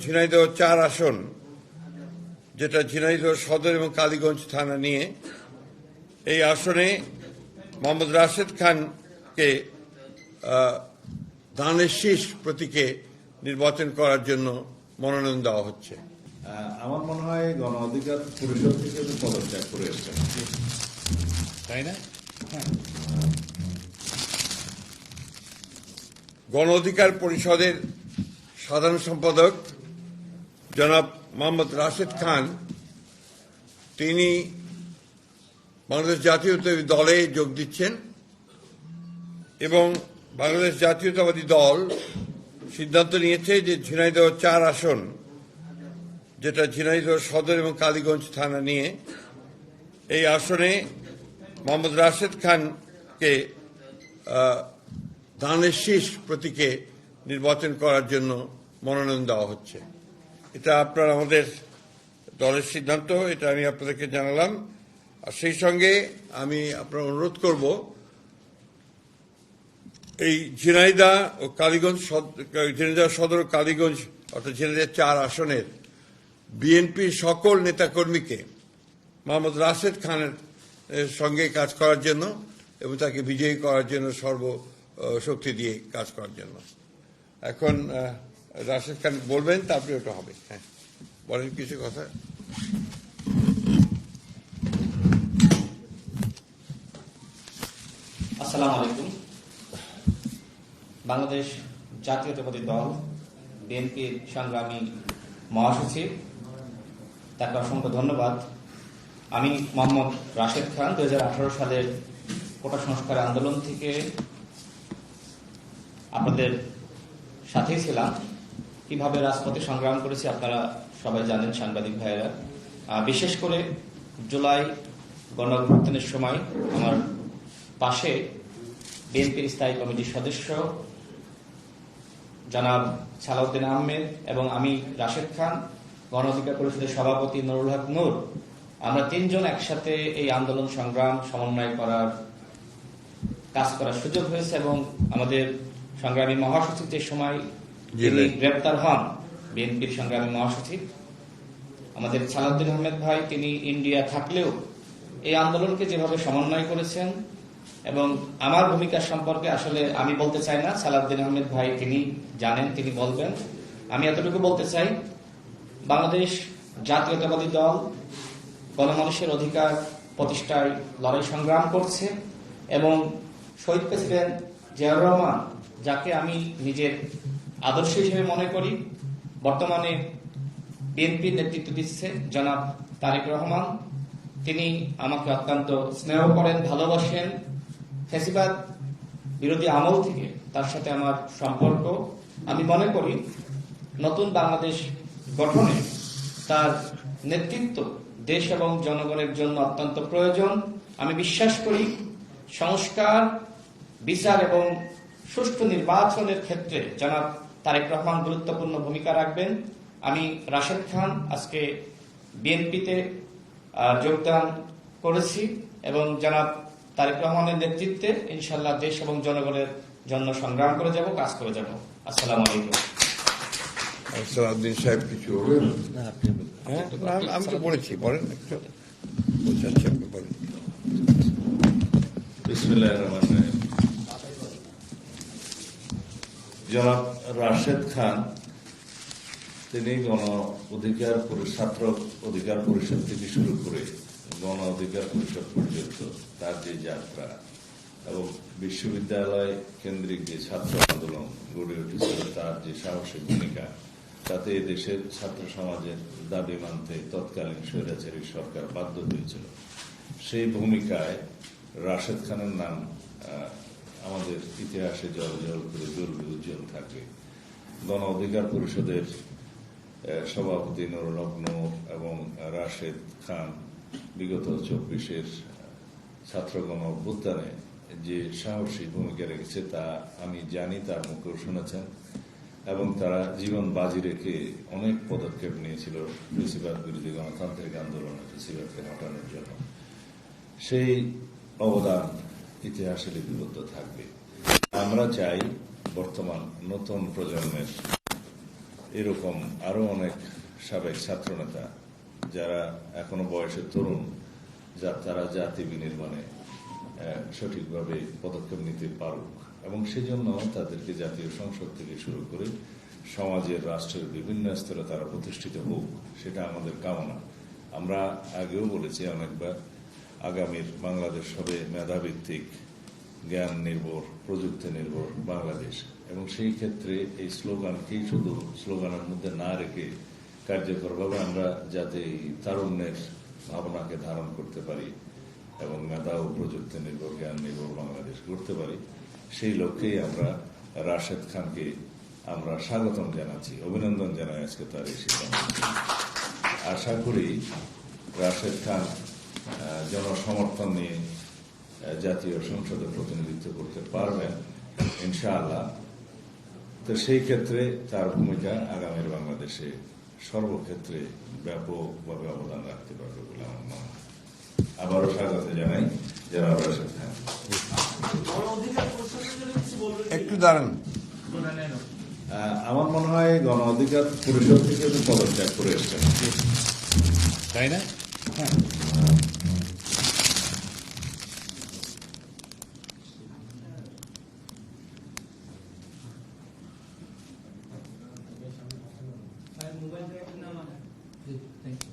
ঝিনাইদহ ৪ আসন, যেটা ঝিনাইদহ সদর এবং কালীগঞ্জ থানা নিয়ে, এই আসনে মোহাম্মদ রাশেদ খানকে ধানের শীষ প্রতীকে নির্বাচন করার জন্য মনোনয়ন দেওয়া হচ্ছে। আমার মনে হয় গণ অধিকার পরিষদ থেকে পদত্যাগ করে এসছেন, তাই না? গণ অধিকার পরিষদের সাধারণ সম্পাদক জনাব মোহাম্মদ রাশেদ খান, তিনি বাংলাদেশ জাতীয়তাবাদী দলে যোগ দিচ্ছেন এবং বাংলাদেশ জাতীয়তাবাদী দল সিদ্ধান্ত নিয়েছে যে ঝিনাইদহ ৪ আসন, যেটা ঝিনাইদহ সদর এবং কালীগঞ্জ থানা নিয়ে, এই আসনে মোহাম্মদ রাশেদ খানকে ধানের শীষ প্রতীকে নির্বাচন করার জন্য মনোনয়ন দেওয়া হচ্ছে। এটা আপনার আমাদের দলের সিদ্ধান্ত, এটা আমি আপনাদেরকে জানালাম। আর সেই সঙ্গে আমি আপনার অনুরোধ করব, এই ঝিনাইদহ ও কালীগঞ্জ, ঝিনাইদহ সদর ও কালীগঞ্জ অর্থাৎ ঝিনাইদহ ৪ আসনের বিএনপির সকল নেতাকর্মীকে মোহাম্মদ রাশেদ খানের সঙ্গে কাজ করার জন্য এবং তাকে বিজয়ী করার জন্য সর্বশক্তি দিয়ে কাজ করার জন্য। এখন রাশেদ খান বলবেন, তারপরে ওটা হবে। হ্যাঁ, বলেন কিছু কথা। আসসালামু আলাইকুম। বাংলাদেশ জাতীয়তাবাদী দল বিএনপির সংগ্রামী মহাসচিব, তাকে অসংখ্য ধন্যবাদ। আমি মোহাম্মদ রাশেদ খান 2018 সালের কোটা সংস্কার আন্দোলন থেকে আপনাদের সাথেই ছিলাম। কিভাবে রাজপথে সংগ্রাম করেছি আপনারা সবাই জানেন, সাংবাদিক ভাইয়েরা। বিশেষ করে জুলাই গণঅভ্যুত্থানের সময় আমার পাশে বিএনপির স্থায়ী কমিটির সদস্য জনাব সালাউদ্দিন আহমেদ এবং আমি রাশেদ খান, গণ অধিকার পরিষদের সভাপতি নুরুল হক নূর, আমরা তিনজন একসাথে এই আন্দোলন সংগ্রাম সমন্বয় করার কাজ করার সুযোগ হয়েছে এবং আমাদের সংগ্রামী মহাসচিব যে সময় তিনি গ্রেপ্তার হন, বিএনপির সংগ্রামী মহাসচিব আমাদের সালাউদ্দিন আহমেদ ভাই, তিনি ইন্ডিয়া থাকলেও এই আন্দোলনকে যেভাবে সমন্বয় করেছেন এবং আমার ভূমিকা সম্পর্কে আসলে আমি বলতে চাই না, সালাউদ্দিন আহমেদ ভাই তিনি জানেন, তিনি বলবেন। আমি এতটুকু বলতে চাই, বাংলাদেশ জাতীয়তাবাদী দল গণমানুষের অধিকার প্রতিষ্ঠায় লড়াই সংগ্রাম করছে এবং শহীদ প্রেসিডেন্ট জিয়াউর রহমান, যাকে আমি নিজের আদর্শ হিসেবে মনে করি, বর্তমানে বিএনপির নেতৃত্ব দিচ্ছে জনাব তারেক রহমান, তিনি আমাকে অত্যন্ত স্নেহ করেন, ভালোবাসেন। ফ্যাসিবাদ বিরোধী আমল থেকে তার সাথে আমার সম্পর্ক। আমি মনে করি নতুন বাংলাদেশ গঠনে তার নেতৃত্ব দেশ এবং জনগণের জন্য অত্যন্ত প্রয়োজন। আমি বিশ্বাস করি সংস্কার, বিচার এবং সুষ্ঠু নির্বাচনের ক্ষেত্রে জনাব তারেক রহমান গুরুত্বপূর্ণ ভূমিকা রাখবেন। আমি রাশেদ খান আজকে বিএনপিতে যোগদান করেছি এবং জনাব তারেক রহমানের নেতৃত্বে ইনশাল্লাহ দেশ এবং জনগণের জন্য সংগ্রাম করে যাব, কাজ করে যাব। আসসালামু আলাইকুম। সালাউদ্দিন সাহেব কিছু বলবেন? আমি তো বলেছি, বলেন একটু। বলেন। বিসমিল্লাহির রহমানির রহিম। জনাব রাশেদ খান, তিনি গণ অধিকার ছাত্র অধিকার পরিষদ থেকে শুরু করে গণ অধিকার পরিষদ পর্যন্ত তার যে যাত্রা এবং বিশ্ববিদ্যালয় কেন্দ্রিক যে ছাত্র আন্দোলন গড়ে উঠেছিল, তার যে সাহসিক ভূমিকা, তাতে দেশের ছাত্র সমাজের দাবি মানতে তৎকালীন স্বৈরাচারী সরকার বাধ্য হয়েছিল। সেই ভূমিকায় রাশেদ খানের নাম আমাদের ইতিহাসে জল জল করে জ্বলবে, উজ্জ্বল থাকবে। গণ অধিকার পরিষদের সভাপতি নুরুল হক নূর এবং রাশেদ খান বিগত 24-এর ছাত্র গণ অভ্যুত্থানে যে সাহসী ভূমিকা রেখেছে তা আমি জানি, তার মুখেও শুনেছেন, এবং তারা জীবন বাজি রেখে অনেক পদক্ষেপ নিয়েছিল ফ্যাসিবাদ বিরোধী গণতান্ত্রিক আন্দোলনে ফ্যাসিবাদকে হটানোর জন্য। সেই অবদান ইতিহাসে লিপিবদ্ধ থাকবে। আমরা চাই বর্তমান নতুন প্রজন্মের এরকম আরো অনেক সাবেক ছাত্রনেতা যারা এখনো বয়সে তরুণ, তারা জাতি বিনির্মাণে সঠিকভাবে পদক্ষেপ নিতে পারুক, এবং সেজন্য তাদেরকে জাতীয় সংসদ থেকে শুরু করে সমাজের, রাষ্ট্রের বিভিন্ন স্তরে তারা প্রতিষ্ঠিত হোক, সেটা আমাদের কামনা। আমরা আগেও বলেছি অনেকবার, আগামীর বাংলাদেশ হবে মেধাভিত্তিক, জ্ঞান নির্ভর, প্রযুক্তি নির্ভর বাংলাদেশ, এবং সেই ক্ষেত্রে এই স্লোগানকেই শুধু স্লোগানের মধ্যে না রেখে কার্যকরভাবে আমরা যাতে এই তারুণ্যের ভাবনাকে ধারণ করতে পারি এবং মেধা ও প্রযুক্তি নির্ভর, জ্ঞান নির্ভর বাংলাদেশ গড়তে পারি, সেই লক্ষ্যেই আমরা রাশেদ খানকে আমরা স্বাগতম জানাচ্ছি, অভিনন্দন জানাই আজকে তার এই সিদ্ধান্ত। আশা করি রাশেদ খান জনসমর্থন নিয়ে জাতীয় সংসদে প্রতিনিধিত্ব করতে পারবেন ইনশাআল্লাহ। তো সেই ক্ষেত্রে তার ভূমিকা আগামীর বাংলাদেশে সর্বক্ষেত্রে ব্যাপকভাবে অবদান রাখতে পারবে বলে আমার মনে হয়। আবারও স্বাগত জানাই জনাব রাশেদ খান। একটু দাঁড়ান। আমার মনে হয় গণ অধিকার পরিষদ থেকে পদত্যাগ করে এসছেন, তাই না? হ্যাঁ। Thank you.